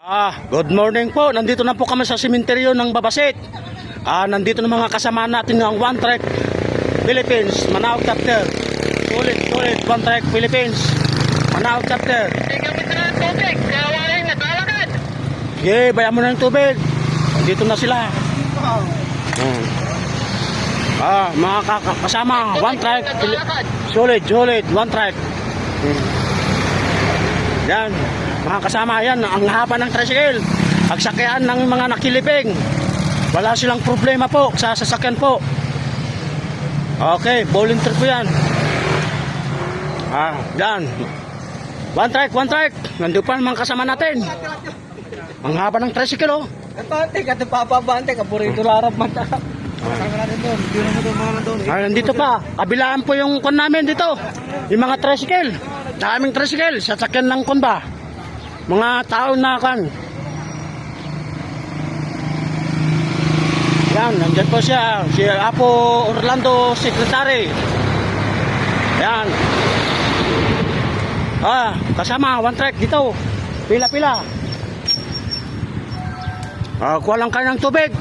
Good morning po. Nandito na po kami sa sementeryo ng Babasit. Nandito na mga kasama natin ng One Track Philippines, Manao Chapter. Sulit, One Track Philippines, Manao Chapter. Gamit na ng tubig, kaya wala yung naglalakad. Sige, bayan mo na ng tubig. Nandito na sila. Mga kasama, One Track Sulit, One Track. Yan, mga kasama yan, ang haba ng tricycle. Pagsakyan ng mga nakiliping. Wala silang problema po sa sasakyan po. Okay, volunteer po yan. Yan. One Track. Nandun pa mga kasama natin. Ang haba ng tricycle, oh. Kati papabante, kaburito larap mata. Nandito pa. Kabilaan po yung kon namin dito. Yung mga tricycle. Daming tricycle. Sasakyan ng kon ba? Mga tao na kan. Yan, nandyan po siya. Si Apo Orlando Secretary. Yan. Kasama, One Track dito. Pila-pila. Kuha lang kayo ng tubig.